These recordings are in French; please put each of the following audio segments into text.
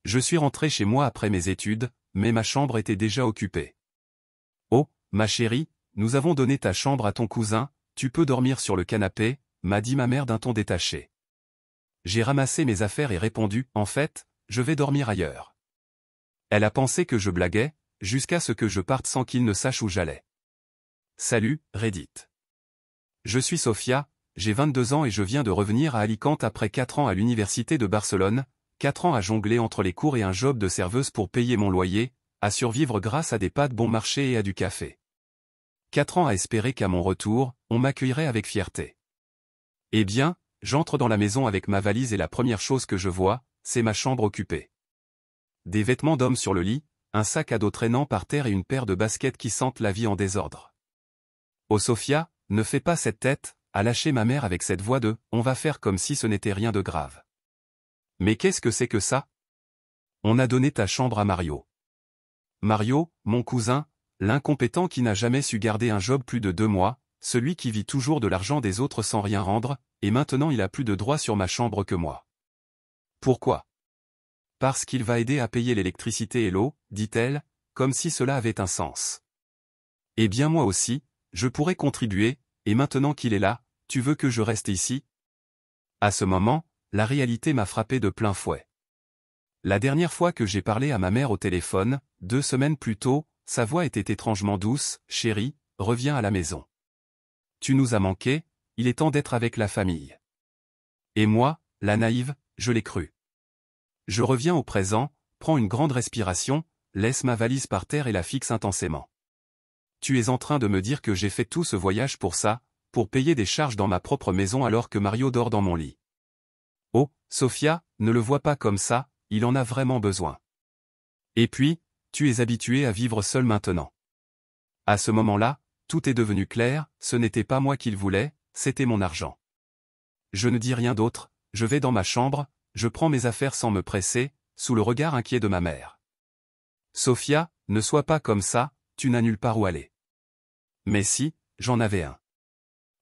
Je suis rentré chez moi après mes études, mais ma chambre était déjà occupée. Oh, ma chérie, nous avons donné ta chambre à ton cousin, tu peux dormir sur le canapé, m'a dit ma mère d'un ton détaché. J'ai ramassé mes affaires et répondu, en fait, je vais dormir ailleurs. Elle a pensé que je blaguais, jusqu'à ce que je parte sans qu'il ne sache où j'allais. Salut, Reddit. Je suis Sofia, j'ai 22 ans et je viens de revenir à Alicante après 4 ans à l'université de Barcelone, 4 ans à jongler entre les cours et un job de serveuse pour payer mon loyer, à survivre grâce à des pâtes bon marché et à du café. 4 ans à espérer qu'à mon retour, on m'accueillerait avec fierté. Eh bien, j'entre dans la maison avec ma valise et la première chose que je vois, c'est ma chambre occupée. Des vêtements d'homme sur le lit, un sac à dos traînant par terre et une paire de baskets qui sentent la vie en désordre. Oh Sofia, ne fais pas cette tête, a lâché ma mère avec cette voix de « on va faire comme si ce n'était rien de grave ». Mais qu'est-ce que c'est que ça? On a donné ta chambre à Mario. Mario, mon cousin, l'incompétent qui n'a jamais su garder un job plus de 2 mois, celui qui vit toujours de l'argent des autres sans rien rendre, et maintenant il a plus de droit sur ma chambre que moi. Pourquoi? Parce qu'il va aider à payer l'électricité et l'eau, dit-elle, comme si cela avait un sens. Eh bien moi aussi, je pourrais contribuer, et maintenant qu'il est là, tu veux que je reste ici? À ce moment, la réalité m'a frappé de plein fouet. La dernière fois que j'ai parlé à ma mère au téléphone, 2 semaines plus tôt, sa voix était étrangement douce, « Chérie, reviens à la maison. Tu nous as manqué, il est temps d'être avec la famille. » Et moi, la naïve, je l'ai cru. Je reviens au présent, prends une grande respiration, laisse ma valise par terre et la fixe intensément. Tu es en train de me dire que j'ai fait tout ce voyage pour ça, pour payer des charges dans ma propre maison alors que Mario dort dans mon lit. Oh, Sofia, ne le vois pas comme ça, il en a vraiment besoin. Et puis, tu es habituée à vivre seule maintenant. À ce moment-là, tout est devenu clair, ce n'était pas moi qu'il voulait, c'était mon argent. Je ne dis rien d'autre, je vais dans ma chambre, je prends mes affaires sans me presser, sous le regard inquiet de ma mère. Sofia, ne sois pas comme ça, tu n'as nulle part où aller. Mais si, j'en avais un.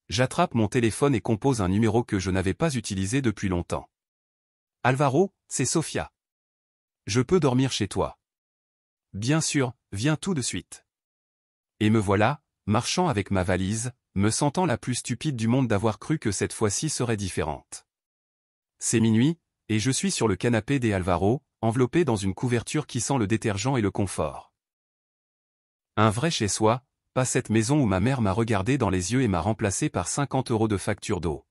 J'attrape mon téléphone et compose un numéro que je n'avais pas utilisé depuis longtemps. Alvaro, c'est Sofia. Je peux dormir chez toi. Bien sûr, viens tout de suite. Et me voilà, marchant avec ma valise, me sentant la plus stupide du monde d'avoir cru que cette fois-ci serait différente. C'est minuit, et je suis sur le canapé des Alvaro, enveloppé dans une couverture qui sent le détergent et le confort. Un vrai chez-soi, pas cette maison où ma mère m'a regardé dans les yeux et m'a remplacé par 50 € de facture d'eau.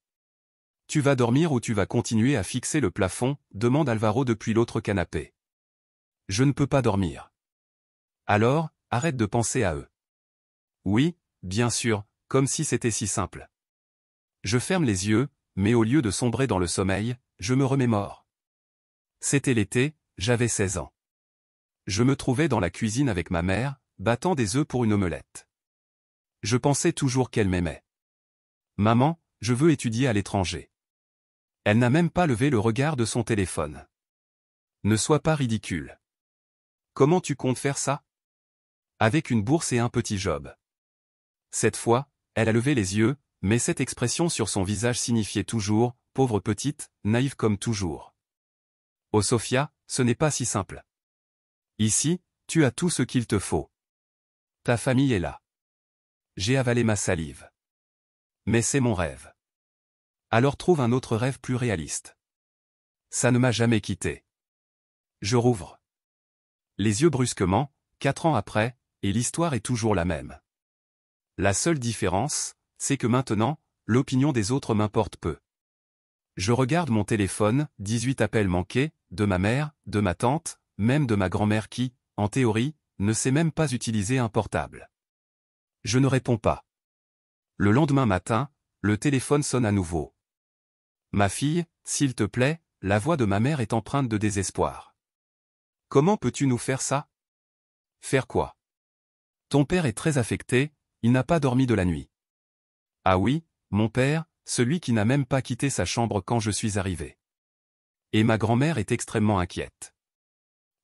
Tu vas dormir ou tu vas continuer à fixer le plafond, demande Alvaro depuis l'autre canapé. Je ne peux pas dormir. Alors, arrête de penser à eux. Oui, bien sûr, comme si c'était si simple. Je ferme les yeux, mais au lieu de sombrer dans le sommeil, je me remémore. C'était l'été, j'avais 16 ans. Je me trouvais dans la cuisine avec ma mère, battant des œufs pour une omelette. Je pensais toujours qu'elle m'aimait. Maman, je veux étudier à l'étranger. Elle n'a même pas levé le regard de son téléphone. Ne sois pas ridicule. Comment tu comptes faire ça? Avec une bourse et un petit job. Cette fois, elle a levé les yeux, mais cette expression sur son visage signifiait toujours, pauvre petite, naïve comme toujours. Oh Sofia, ce n'est pas si simple. Ici, tu as tout ce qu'il te faut. Ta famille est là. J'ai avalé ma salive. Mais c'est mon rêve. Alors trouve un autre rêve plus réaliste. Ça ne m'a jamais quitté. Je rouvre les yeux brusquement, 4 ans après, et l'histoire est toujours la même. La seule différence, c'est que maintenant, l'opinion des autres m'importe peu. Je regarde mon téléphone, 18 appels manqués, de ma mère, de ma tante, même de ma grand-mère qui, en théorie, ne sait même pas utiliser un portable. Je ne réponds pas. Le lendemain matin, le téléphone sonne à nouveau. Ma fille, s'il te plaît, la voix de ma mère est empreinte de désespoir. Comment peux-tu nous faire ça? Faire quoi? Ton père est très affecté, il n'a pas dormi de la nuit. Ah oui, mon père, celui qui n'a même pas quitté sa chambre quand je suis arrivé. Et ma grand-mère est extrêmement inquiète.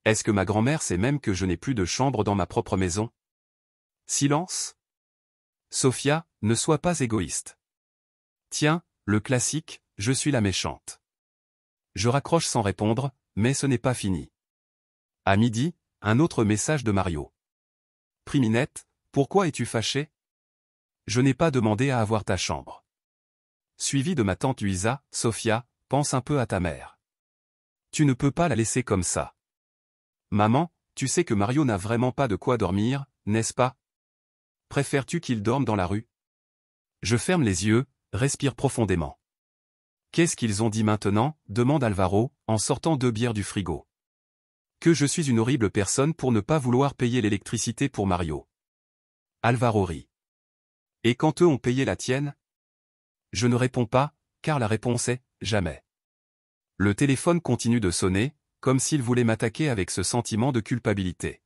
Est-ce que ma grand-mère sait même que je n'ai plus de chambre dans ma propre maison? Silence? Sofia, ne sois pas égoïste. Tiens, le classique, je suis la méchante. Je raccroche sans répondre, mais ce n'est pas fini. À midi, un autre message de Mario. Priminette, pourquoi es-tu fâché? Je n'ai pas demandé à avoir ta chambre. Suivi de ma tante Luisa, Sophia, pense un peu à ta mère. Tu ne peux pas la laisser comme ça. Maman, tu sais que Mario n'a vraiment pas de quoi dormir, n'est-ce pas? Préfères-tu qu'il dorme dans la rue? Je ferme les yeux, respire profondément. Qu'est-ce qu'ils ont dit maintenant? Demande Alvaro, en sortant 2 bières du frigo. Que je suis une horrible personne pour ne pas vouloir payer l'électricité pour Mario. Alvaro rit. Et quand eux ont payé la tienne? Je ne réponds pas, car la réponse est « jamais ». Le téléphone continue de sonner, comme s'il voulait m'attaquer avec ce sentiment de culpabilité.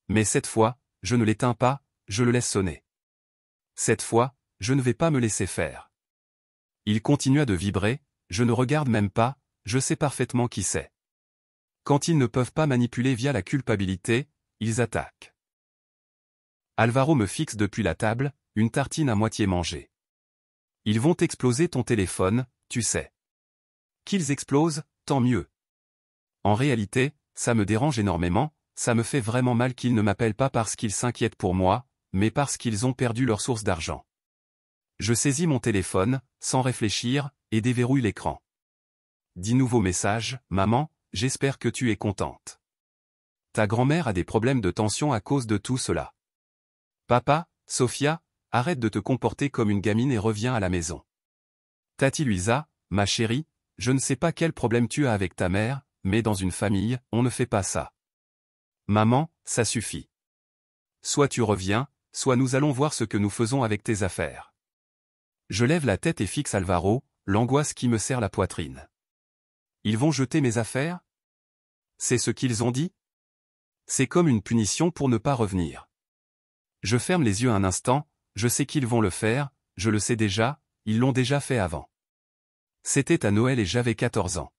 Mais cette fois, je ne l'éteins pas, je le laisse sonner. Cette fois, je ne vais pas me laisser faire. Il continua de vibrer, je ne regarde même pas, je sais parfaitement qui c'est. Quand ils ne peuvent pas manipuler via la culpabilité, ils attaquent. Alvaro me fixe depuis la table, une tartine à moitié mangée. Ils vont exploser ton téléphone, tu sais. Qu'ils explosent, tant mieux. En réalité, ça me dérange énormément, ça me fait vraiment mal qu'ils ne m'appellent pas parce qu'ils s'inquiètent pour moi, mais parce qu'ils ont perdu leur source d'argent. Je saisis mon téléphone, sans réfléchir, et déverrouille l'écran. 10 nouveaux messages, maman, j'espère que tu es contente. Ta grand-mère a des problèmes de tension à cause de tout cela. Papa, Sophia, arrête de te comporter comme une gamine et reviens à la maison. Tati Luisa, ma chérie, je ne sais pas quel problème tu as avec ta mère, mais dans une famille, on ne fait pas ça. Maman, ça suffit. Soit tu reviens, soit nous allons voir ce que nous faisons avec tes affaires. Je lève la tête et fixe Alvaro, l'angoisse qui me serre la poitrine. Ils vont jeter mes affaires? C'est ce qu'ils ont dit? C'est comme une punition pour ne pas revenir. Je ferme les yeux un instant, je sais qu'ils vont le faire, je le sais déjà, ils l'ont déjà fait avant. C'était à Noël et j'avais 14 ans.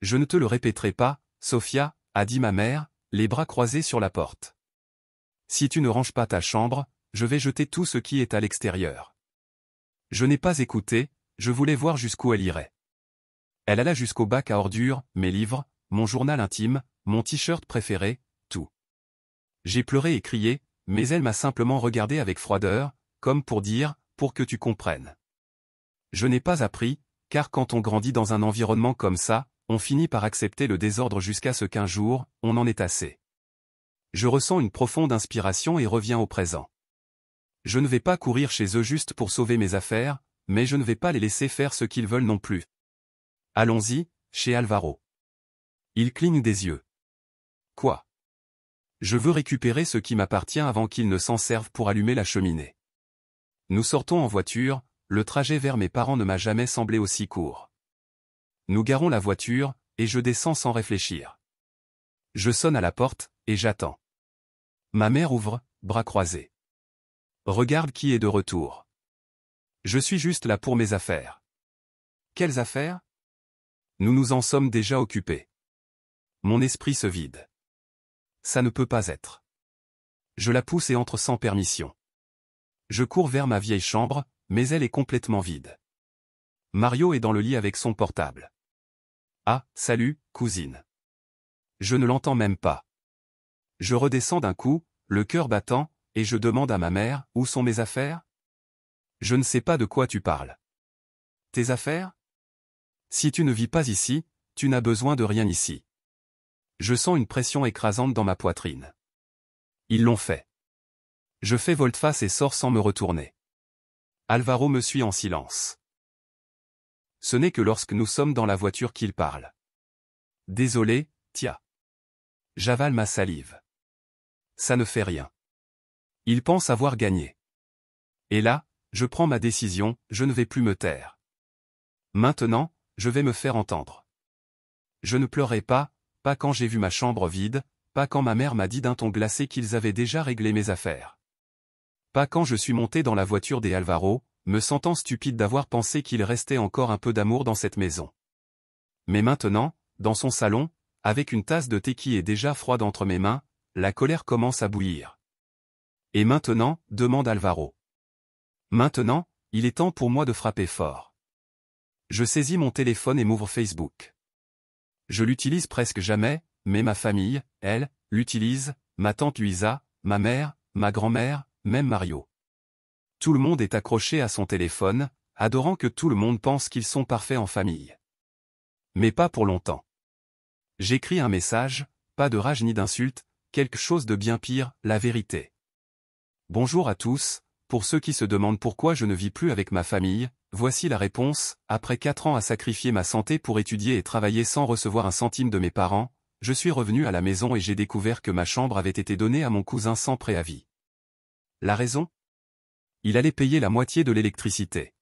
Je ne te le répéterai pas, Sophia, a dit ma mère, les bras croisés sur la porte. Si tu ne ranges pas ta chambre, je vais jeter tout ce qui est à l'extérieur. Je n'ai pas écouté, je voulais voir jusqu'où elle irait. Elle alla jusqu'au bac à ordures, mes livres, mon journal intime, mon t-shirt préféré, tout. J'ai pleuré et crié, mais elle m'a simplement regardé avec froideur, comme pour dire, pour que tu comprennes. Je n'ai pas appris, car quand on grandit dans un environnement comme ça, on finit par accepter le désordre jusqu'à ce qu'un jour, on en ait assez. Je ressens une profonde inspiration et reviens au présent. Je ne vais pas courir chez eux juste pour sauver mes affaires, mais je ne vais pas les laisser faire ce qu'ils veulent non plus. Allons-y, chez Alvaro. Il cligne des yeux. Quoi? Je veux récupérer ce qui m'appartient avant qu'ils ne s'en servent pour allumer la cheminée. Nous sortons en voiture, le trajet vers mes parents ne m'a jamais semblé aussi court. Nous garons la voiture, et je descends sans réfléchir. Je sonne à la porte, et j'attends. Ma mère ouvre, bras croisés. Regarde qui est de retour. Je suis juste là pour mes affaires. Quelles affaires? Nous nous en sommes déjà occupés. Mon esprit se vide. Ça ne peut pas être. Je la pousse et entre sans permission. Je cours vers ma vieille chambre, mais elle est complètement vide. Mario est dans le lit avec son portable. Ah, salut, cousine. Je ne l'entends même pas. Je redescends d'un coup, le cœur battant, et je demande à ma mère, où sont mes affaires? Je ne sais pas de quoi tu parles. Tes affaires? Si tu ne vis pas ici, tu n'as besoin de rien ici. Je sens une pression écrasante dans ma poitrine. Ils l'ont fait. Je fais volte-face et sors sans me retourner. Alvaro me suit en silence. Ce n'est que lorsque nous sommes dans la voiture qu'il parle. Désolé, Tia. J'avale ma salive. Ça ne fait rien. Il pense avoir gagné. Et là, je prends ma décision, je ne vais plus me taire. Maintenant, je vais me faire entendre. Je ne pleurais pas quand j'ai vu ma chambre vide, pas quand ma mère m'a dit d'un ton glacé qu'ils avaient déjà réglé mes affaires. Pas quand je suis monté dans la voiture des Alvaro, me sentant stupide d'avoir pensé qu'il restait encore un peu d'amour dans cette maison. Mais maintenant, dans son salon, avec une tasse de thé qui est déjà froide entre mes mains, la colère commence à bouillir. Et maintenant, demande Alvaro. Maintenant, il est temps pour moi de frapper fort. Je saisis mon téléphone et m'ouvre Facebook. Je l'utilise presque jamais, mais ma famille, elle, l'utilise, ma tante Luisa, ma mère, ma grand-mère, même Mario. Tout le monde est accroché à son téléphone, adorant que tout le monde pense qu'ils sont parfaits en famille. Mais pas pour longtemps. J'écris un message, pas de rage ni d'insulte, quelque chose de bien pire, la vérité. Bonjour à tous, pour ceux qui se demandent pourquoi je ne vis plus avec ma famille, voici la réponse. Après 4 ans à sacrifier ma santé pour étudier et travailler sans recevoir un centime de mes parents, je suis revenu à la maison et j'ai découvert que ma chambre avait été donnée à mon cousin sans préavis. La raison ? Il allait payer la moitié de l'électricité.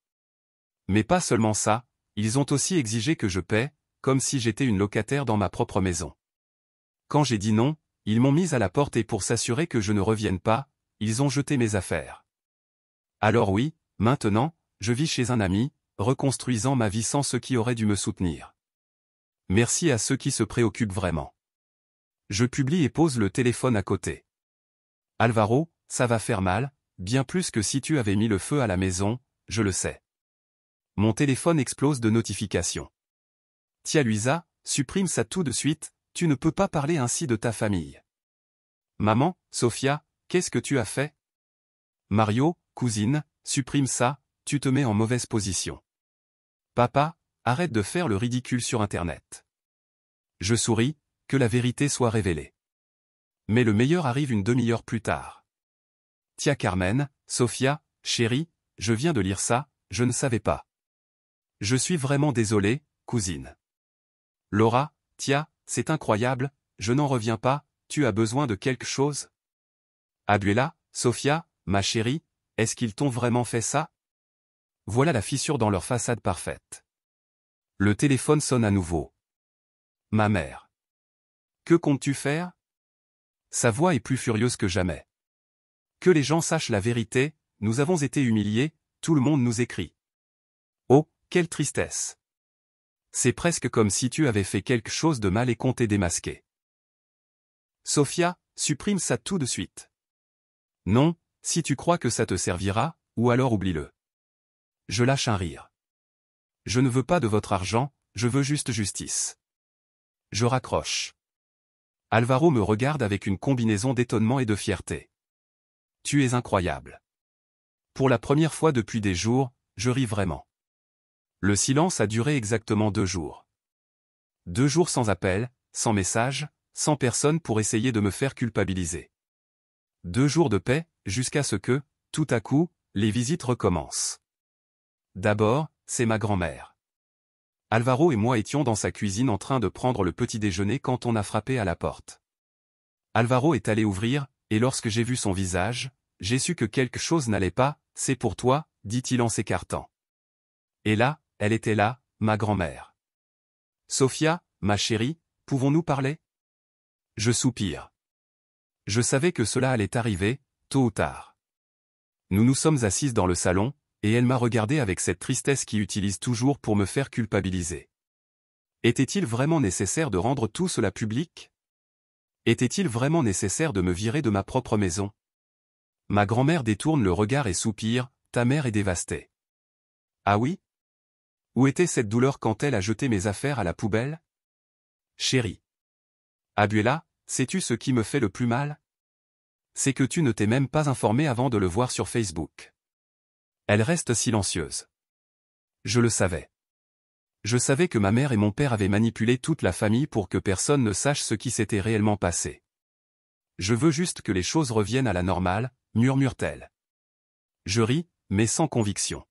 Mais pas seulement ça, ils ont aussi exigé que je paie, comme si j'étais une locataire dans ma propre maison. Quand j'ai dit non, ils m'ont mise à la porte et pour s'assurer que je ne revienne pas, ils ont jeté mes affaires. Alors oui, maintenant, je vis chez un ami, reconstruisant ma vie sans ceux qui auraient dû me soutenir. Merci à ceux qui se préoccupent vraiment. Je publie et pose le téléphone à côté. Alvaro, ça va faire mal, bien plus que si tu avais mis le feu à la maison, je le sais. Mon téléphone explose de notifications. Tia Luisa, supprime ça tout de suite, tu ne peux pas parler ainsi de ta famille. Maman, Sofia, qu'est-ce que tu as fait? Mario, cousine, supprime ça, tu te mets en mauvaise position. Papa, arrête de faire le ridicule sur Internet. Je souris, que la vérité soit révélée. Mais le meilleur arrive une demi-heure plus tard. Tia Carmen, Sofia, chérie, je viens de lire ça, je ne savais pas. Je suis vraiment désolé, cousine. Laura, Tia, c'est incroyable, je n'en reviens pas, tu as besoin de quelque chose? Abuela, Sofia, ma chérie, est-ce qu'ils t'ont vraiment fait ça? Voilà la fissure dans leur façade parfaite. Le téléphone sonne à nouveau. Ma mère. Que comptes-tu faire? Sa voix est plus furieuse que jamais. Que les gens sachent la vérité, nous avons été humiliés, tout le monde nous écrit. Oh, quelle tristesse! C'est presque comme si tu avais fait quelque chose de mal et qu'on t'ait démasqué. Sofia, supprime ça tout de suite. Non, si tu crois que ça te servira, ou alors oublie-le. Je lâche un rire. Je ne veux pas de votre argent, je veux juste justice. Je raccroche. Alvaro me regarde avec une combinaison d'étonnement et de fierté. Tu es incroyable. Pour la première fois depuis des jours, je ris vraiment. Le silence a duré exactement 2 jours. 2 jours sans appel, sans message, sans personne pour essayer de me faire culpabiliser. 2 jours de paix, jusqu'à ce que, tout à coup, les visites recommencent. D'abord, c'est ma grand-mère. Alvaro et moi étions dans sa cuisine en train de prendre le petit déjeuner quand on a frappé à la porte. Alvaro est allé ouvrir, et lorsque j'ai vu son visage, j'ai su que quelque chose n'allait pas. C'est pour toi, dit-il en s'écartant. Et là, elle était là, ma grand-mère. Sofia, ma chérie, pouvons-nous parler? Je soupire. Je savais que cela allait arriver, tôt ou tard. Nous nous sommes assises dans le salon, et elle m'a regardé avec cette tristesse qui utilise toujours pour me faire culpabiliser. Était-il vraiment nécessaire de rendre tout cela public? Était-il vraiment nécessaire de me virer de ma propre maison? Ma grand-mère détourne le regard et soupire, ta mère est dévastée. Ah oui? Où était cette douleur quand elle a jeté mes affaires à la poubelle? Chérie. Abuela, sais-tu ce qui me fait le plus mal? C'est que tu ne t'es même pas informée avant de le voir sur Facebook. Elle reste silencieuse. Je le savais. Je savais que ma mère et mon père avaient manipulé toute la famille pour que personne ne sache ce qui s'était réellement passé. Je veux juste que les choses reviennent à la normale, murmure-t-elle. Je ris, mais sans conviction.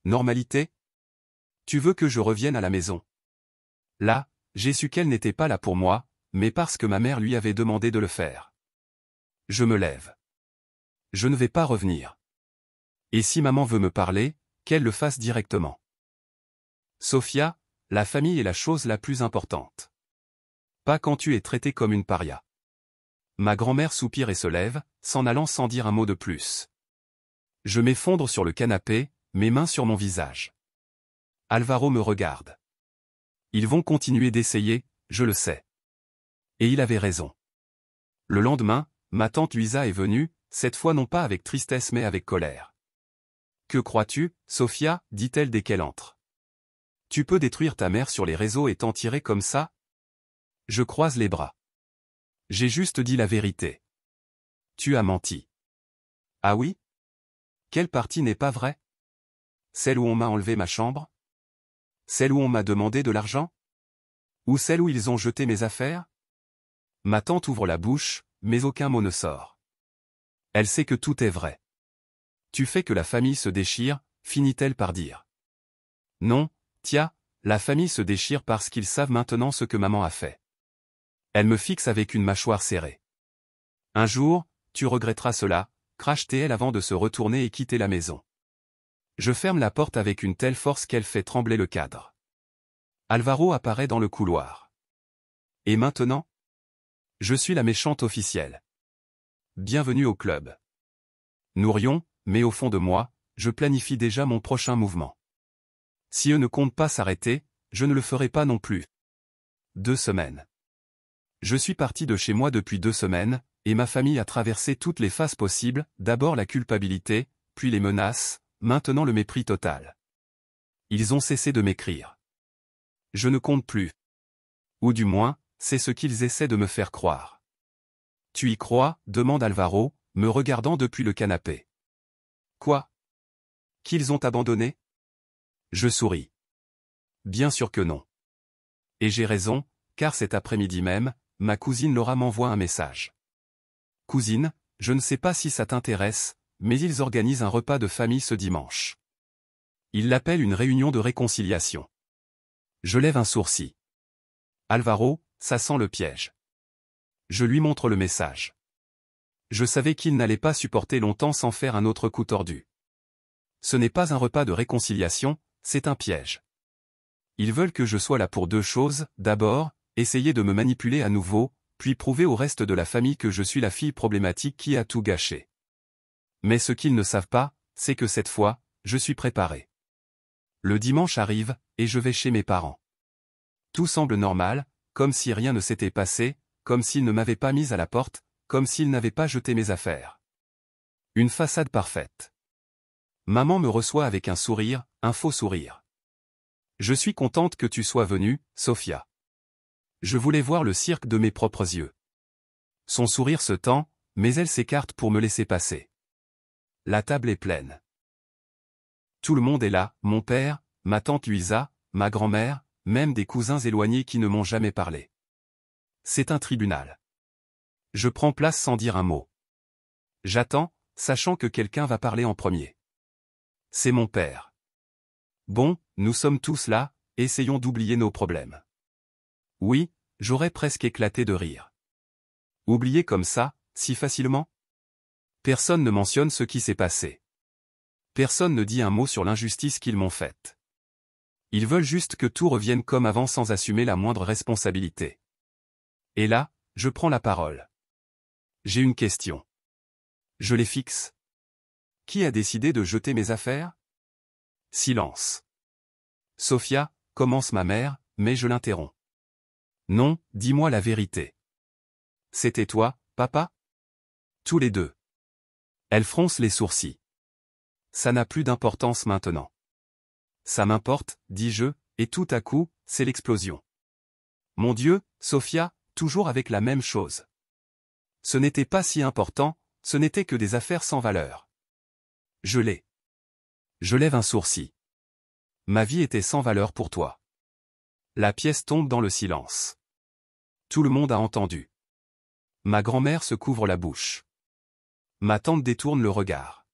Normalité? Tu veux que je revienne à la maison? Là, j'ai su qu'elle n'était pas là pour moi, mais parce que ma mère lui avait demandé de le faire. Je me lève. Je ne vais pas revenir. Et si maman veut me parler, qu'elle le fasse directement. Sofia, la famille est la chose la plus importante. Pas quand tu es traité comme une paria. Ma grand-mère soupire et se lève, s'en allant sans dire un mot de plus. Je m'effondre sur le canapé, mes mains sur mon visage. Alvaro me regarde. Ils vont continuer d'essayer, je le sais. Et il avait raison. Le lendemain, ma tante Luisa est venue, cette fois non pas avec tristesse mais avec colère. Que crois-tu, Sofia, dit-elle dès qu'elle entre. Tu peux détruire ta mère sur les réseaux et t'en tirer comme ça? Je croise les bras. J'ai juste dit la vérité. Tu as menti. Ah oui? Quelle partie n'est pas vraie? Celle où on m'a enlevé ma chambre? Celle où on m'a demandé de l'argent? Ou celle où ils ont jeté mes affaires? Ma tante ouvre la bouche, mais aucun mot ne sort. Elle sait que tout est vrai. Tu fais que la famille se déchire, finit-elle par dire. Non, Tia, la famille se déchire parce qu'ils savent maintenant ce que maman a fait. Elle me fixe avec une mâchoire serrée. Un jour, tu regretteras cela, crache-t-elle avant de se retourner et quitter la maison. Je ferme la porte avec une telle force qu'elle fait trembler le cadre. Alvaro apparaît dans le couloir. Et maintenant? Je suis la méchante officielle. Bienvenue au club. Nous rions, mais au fond de moi, je planifie déjà mon prochain mouvement. Si eux ne comptent pas s'arrêter, je ne le ferai pas non plus. 2 semaines. Je suis parti de chez moi depuis 2 semaines, et ma famille a traversé toutes les phases possibles, d'abord la culpabilité, puis les menaces, maintenant le mépris total. Ils ont cessé de m'écrire. Je ne compte plus. Ou du moins, c'est ce qu'ils essaient de me faire croire. Tu y crois? Demande Alvaro, me regardant depuis le canapé. Quoi? Qu'ils ont abandonné? Je souris. Bien sûr que non. Et j'ai raison, car cet après-midi même, ma cousine Laura m'envoie un message. Cousine, je ne sais pas si ça t'intéresse, mais ils organisent un repas de famille ce dimanche. Ils l'appellent une réunion de réconciliation. Je lève un sourcil. Alvaro, ça sent le piège. Je lui montre le message. Je savais qu'il n'allait pas supporter longtemps sans faire un autre coup tordu. Ce n'est pas un repas de réconciliation, c'est un piège. Ils veulent que je sois là pour 2 choses, d'abord, essayer de me manipuler à nouveau, puis prouver au reste de la famille que je suis la fille problématique qui a tout gâché. Mais ce qu'ils ne savent pas, c'est que cette fois, je suis préparé. Le dimanche arrive, et je vais chez mes parents. Tout semble normal, comme si rien ne s'était passé, comme s'ils ne m'avaient pas mise à la porte, comme s'ils n'avaient pas jeté mes affaires. Une façade parfaite. Maman me reçoit avec un sourire, un faux sourire. Je suis contente que tu sois venue, Sofia. Je voulais voir le cirque de mes propres yeux. Son sourire se tend, mais elle s'écarte pour me laisser passer. La table est pleine. Tout le monde est là, mon père, ma tante Luisa, ma grand-mère, même des cousins éloignés qui ne m'ont jamais parlé. C'est un tribunal. Je prends place sans dire un mot. J'attends, sachant que quelqu'un va parler en premier. C'est mon père. Bon, nous sommes tous là, essayons d'oublier nos problèmes. Oui, j'aurais presque éclaté de rire. Oublier comme ça, si facilement? Personne ne mentionne ce qui s'est passé. Personne ne dit un mot sur l'injustice qu'ils m'ont faite. Ils veulent juste que tout revienne comme avant sans assumer la moindre responsabilité. Et là, je prends la parole. J'ai une question. Je les fixe. Qui a décidé de jeter mes affaires? Silence. Sofia, commence ma mère, mais je l'interromps. Non, dis-moi la vérité. C'était toi, papa? Tous les deux. Elle fronce les sourcils. Ça n'a plus d'importance maintenant. Ça m'importe, dis-je, et tout à coup, c'est l'explosion. Mon Dieu, Sofia, toujours avec la même chose. Ce n'était pas si important, ce n'était que des affaires sans valeur. Je l'ai. Je lève un sourcil. Ma vie était sans valeur pour toi. La pièce tombe dans le silence. Tout le monde a entendu. Ma grand-mère se couvre la bouche. Ma tante détourne le regard.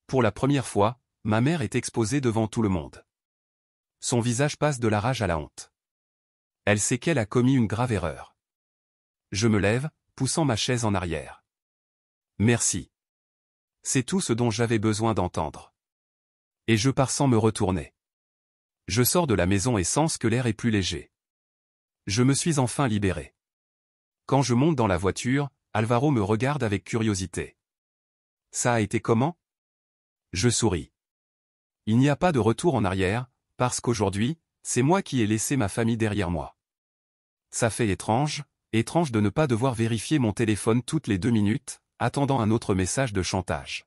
Pour la première fois, ma mère est exposée devant tout le monde. Son visage passe de la rage à la honte. Elle sait qu'elle a commis une grave erreur. Je me lève, poussant ma chaise en arrière. Merci. C'est tout ce dont j'avais besoin d'entendre. Et je pars sans me retourner. Je sors de la maison et sens que l'air est plus léger. Je me suis enfin libéré. Quand je monte dans la voiture, Alvaro me regarde avec curiosité. Ça a été comment? Je souris. Il n'y a pas de retour en arrière, parce qu'aujourd'hui, c'est moi qui ai laissé ma famille derrière moi. Ça fait étrange de ne pas devoir vérifier mon téléphone toutes les 2 minutes, attendant un autre message de chantage.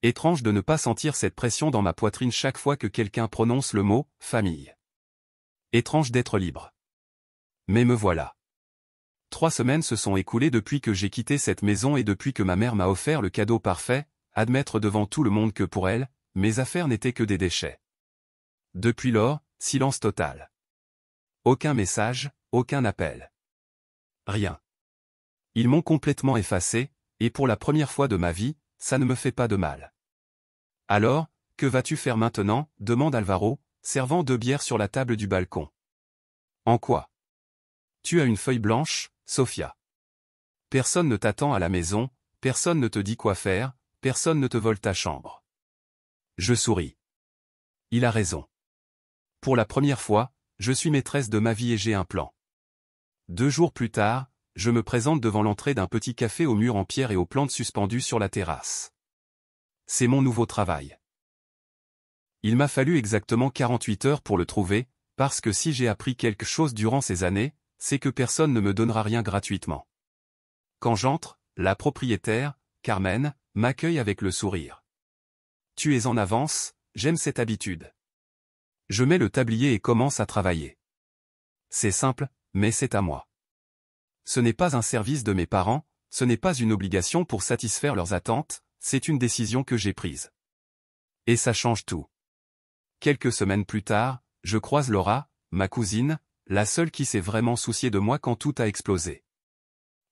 Étrange de ne pas sentir cette pression dans ma poitrine chaque fois que quelqu'un prononce le mot « famille ». Étrange d'être libre. Mais me voilà. 3 semaines se sont écoulées depuis que j'ai quitté cette maison et depuis que ma mère m'a offert le cadeau parfait, admettre devant tout le monde que pour elle, mes affaires n'étaient que des déchets. Depuis lors, silence total. Aucun message, aucun appel. Rien. Ils m'ont complètement effacé, et pour la première fois de ma vie, ça ne me fait pas de mal. Alors, que vas-tu faire maintenant, demande Alvaro, servant 2 bières sur la table du balcon. En quoi? Tu as une feuille blanche, Sofia. Personne ne t'attend à la maison, personne ne te dit quoi faire, personne ne te vole ta chambre. Je souris. Il a raison. Pour la première fois, je suis maîtresse de ma vie et j'ai un plan. 2 jours plus tard, je me présente devant l'entrée d'un petit café aux murs en pierre et aux plantes suspendues sur la terrasse. C'est mon nouveau travail. Il m'a fallu exactement 48 heures pour le trouver, parce que si j'ai appris quelque chose durant ces années, c'est que personne ne me donnera rien gratuitement. Quand j'entre, la propriétaire, Carmen, m'accueille avec le sourire. Tu es en avance, j'aime cette habitude. Je mets le tablier et commence à travailler. C'est simple, mais c'est à moi. Ce n'est pas un service de mes parents, ce n'est pas une obligation pour satisfaire leurs attentes, c'est une décision que j'ai prise. Et ça change tout. Quelques semaines plus tard, je croise Laura, ma cousine, la seule qui s'est vraiment souciée de moi quand tout a explosé.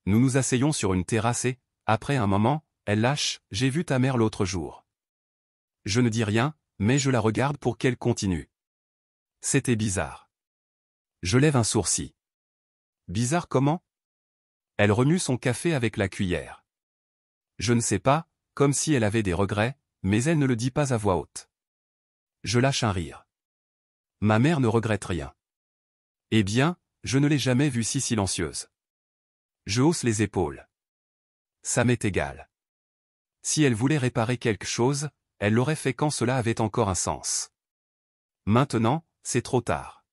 Nous nous asseyons sur une terrasse et, après un moment, elle lâche « J'ai vu ta mère l'autre jour ». Je ne dis rien, mais je la regarde pour qu'elle continue. C'était bizarre. Je lève un sourcil. Bizarre comment? Elle remue son café avec la cuillère. Je ne sais pas, comme si elle avait des regrets, mais elle ne le dit pas à voix haute. Je lâche un rire. Ma mère ne regrette rien. Eh bien, je ne l'ai jamais vue si silencieuse. Je hausse les épaules. Ça m'est égal. Si elle voulait réparer quelque chose, elle l'aurait fait quand cela avait encore un sens. Maintenant, c'est trop tard.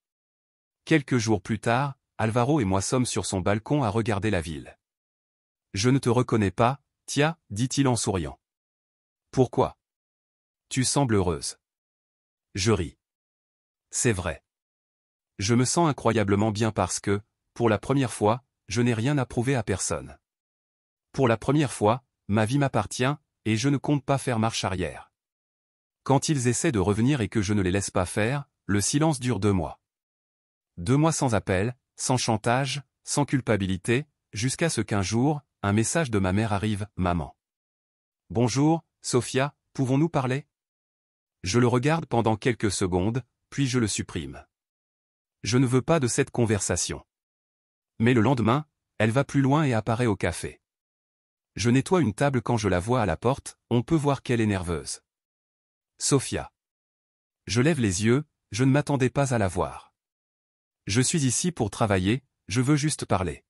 Quelques jours plus tard, Alvaro et moi sommes sur son balcon à regarder la ville. Je ne te reconnais pas, Tia, dit-il en souriant. Pourquoi? Tu sembles heureuse. Je ris. C'est vrai. Je me sens incroyablement bien parce que, pour la première fois, je n'ai rien à prouver à personne. Pour la première fois, ma vie m'appartient, et je ne compte pas faire marche arrière. Quand ils essaient de revenir et que je ne les laisse pas faire, le silence dure 2 mois. 2 mois sans appel, sans chantage, sans culpabilité, jusqu'à ce qu'un jour, un message de ma mère arrive, « Maman. Bonjour, Sofia, pouvons-nous parler ?» Je le regarde pendant quelques secondes, puis je le supprime. Je ne veux pas de cette conversation. Mais le lendemain, elle va plus loin et apparaît au café. Je nettoie une table quand je la vois à la porte, on peut voir qu'elle est nerveuse. Sofia. Je lève les yeux, je ne m'attendais pas à la voir. Je suis ici pour travailler, je veux juste parler.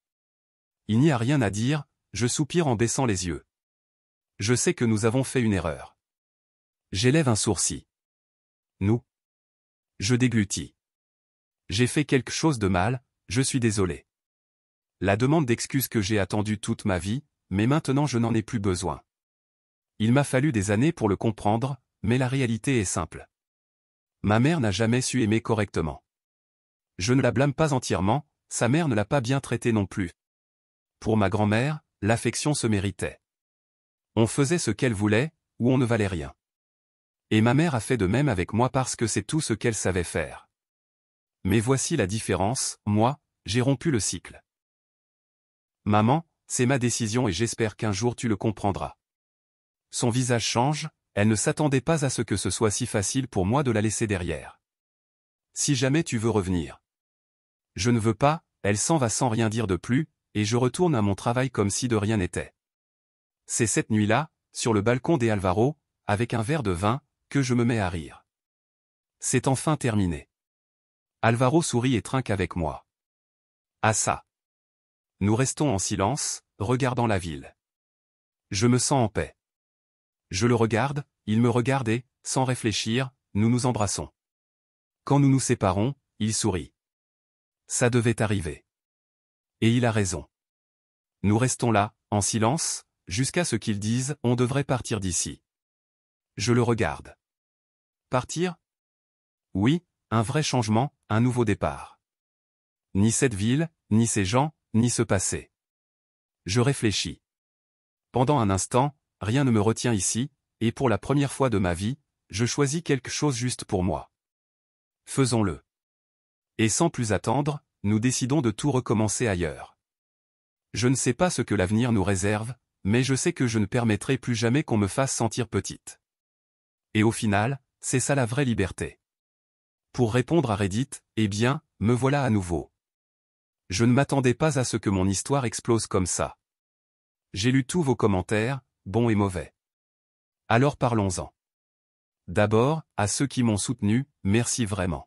Il n'y a rien à dire, je soupire en baissant les yeux. Je sais que nous avons fait une erreur. J'élève un sourcil. Nous. Je déglutis. J'ai fait quelque chose de mal, je suis désolé. La demande d'excuses que j'ai attendue toute ma vie, mais maintenant je n'en ai plus besoin. Il m'a fallu des années pour le comprendre, mais la réalité est simple. Ma mère n'a jamais su aimer correctement. Je ne la blâme pas entièrement, sa mère ne l'a pas bien traitée non plus. Pour ma grand-mère, l'affection se méritait. On faisait ce qu'elle voulait, ou on ne valait rien. Et ma mère a fait de même avec moi parce que c'est tout ce qu'elle savait faire. Mais voici la différence, moi, j'ai rompu le cycle. Maman, c'est ma décision et j'espère qu'un jour tu le comprendras. Son visage change, elle ne s'attendait pas à ce que ce soit si facile pour moi de la laisser derrière. Si jamais tu veux revenir. Je ne veux pas, elle s'en va sans rien dire de plus, et je retourne à mon travail comme si de rien n'était. C'est cette nuit-là, sur le balcon des Alvaro, avec un verre de vin, que je me mets à rire. C'est enfin terminé. Alvaro sourit et trinque avec moi. Ah ça. Nous restons en silence, regardant la ville. Je me sens en paix. Je le regarde, il me regarde et, sans réfléchir, nous nous embrassons. Quand nous nous séparons, il sourit. Ça devait arriver. Et il a raison. Nous restons là, en silence, jusqu'à ce qu'ils disent « On devrait partir d'ici ». Je le regarde. Partir? Oui, un vrai changement, un nouveau départ. ni cette ville, ni ces gens, ni ce passé. Je réfléchis. Pendant un instant, rien ne me retient ici, et pour la première fois de ma vie, je choisis quelque chose juste pour moi. Faisons-le. Et sans plus attendre, nous décidons de tout recommencer ailleurs. Je ne sais pas ce que l'avenir nous réserve, mais je sais que je ne permettrai plus jamais qu'on me fasse sentir petite. Et au final, c'est ça la vraie liberté. Pour répondre à Reddit, eh bien, me voilà à nouveau. Je ne m'attendais pas à ce que mon histoire explose comme ça. J'ai lu tous vos commentaires, bons et mauvais. Alors parlons-en. D'abord, à ceux qui m'ont soutenu, merci vraiment.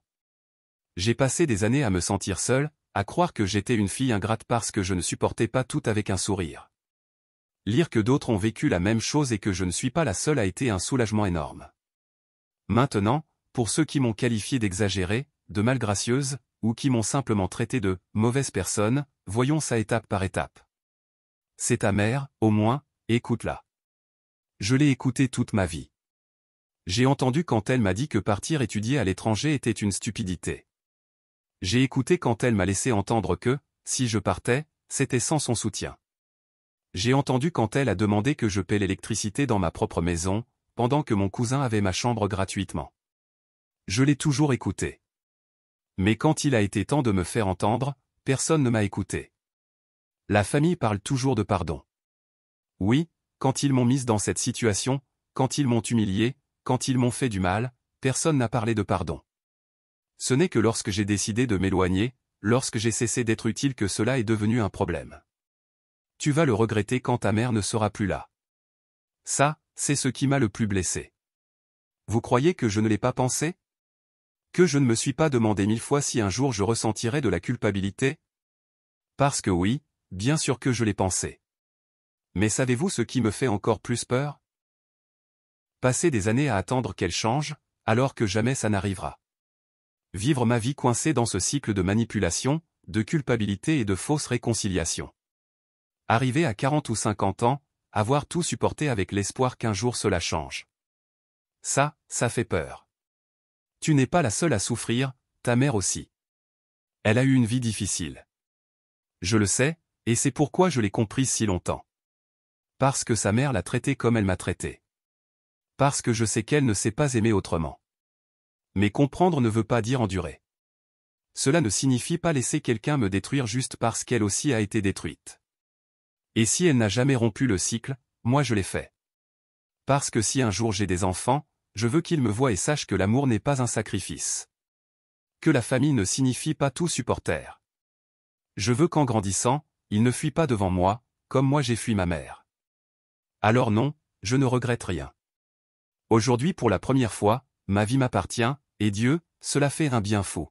J'ai passé des années à me sentir seule, à croire que j'étais une fille ingrate parce que je ne supportais pas tout avec un sourire. Lire que d'autres ont vécu la même chose et que je ne suis pas la seule a été un soulagement énorme. Maintenant, pour ceux qui m'ont qualifié d'exagérée, de malgracieuse, ou qui m'ont simplement traité de « mauvaise personne », voyons ça étape par étape. C'est ta mère, au moins, écoute-la. Je l'ai écoutée toute ma vie. J'ai entendu quand elle m'a dit que partir étudier à l'étranger était une stupidité. J'ai écouté quand elle m'a laissé entendre que, si je partais, c'était sans son soutien. J'ai entendu quand elle a demandé que je paie l'électricité dans ma propre maison, pendant que mon cousin avait ma chambre gratuitement. Je l'ai toujours écouté. Mais quand il a été temps de me faire entendre, personne ne m'a écouté. La famille parle toujours de pardon. Oui, quand ils m'ont mise dans cette situation, quand ils m'ont humiliée, quand ils m'ont fait du mal, personne n'a parlé de pardon. Ce n'est que lorsque j'ai décidé de m'éloigner, lorsque j'ai cessé d'être utile que cela est devenu un problème. Tu vas le regretter quand ta mère ne sera plus là. Ça, c'est ce qui m'a le plus blessé. Vous croyez que je ne l'ai pas pensé? Que je ne me suis pas demandé 1000 fois si un jour je ressentirais de la culpabilité? Parce que oui, bien sûr que je l'ai pensé. Mais savez-vous ce qui me fait encore plus peur? Passer des années à attendre qu'elle change, alors que jamais ça n'arrivera. Vivre ma vie coincée dans ce cycle de manipulation, de culpabilité et de fausse réconciliation. Arriver à 40 ou 50 ans, avoir tout supporté avec l'espoir qu'un jour cela change. Ça fait peur. Tu n'es pas la seule à souffrir, ta mère aussi. Elle a eu une vie difficile. Je le sais, et c'est pourquoi je l'ai comprise si longtemps. Parce que sa mère l'a traitée comme elle m'a traité. Parce que je sais qu'elle ne sait pas aimer autrement. Mais comprendre ne veut pas dire endurer. Cela ne signifie pas laisser quelqu'un me détruire juste parce qu'elle aussi a été détruite. Et si elle n'a jamais rompu le cycle, moi je l'ai fait. Parce que si un jour j'ai des enfants, je veux qu'ils me voient et sachent que l'amour n'est pas un sacrifice. Que la famille ne signifie pas tout supporter. Je veux qu'en grandissant, ils ne fuient pas devant moi, comme moi j'ai fui ma mère. Alors non, je ne regrette rien. Aujourd'hui pour la première fois, ma vie m'appartient, et Dieu, cela fait un bien fou.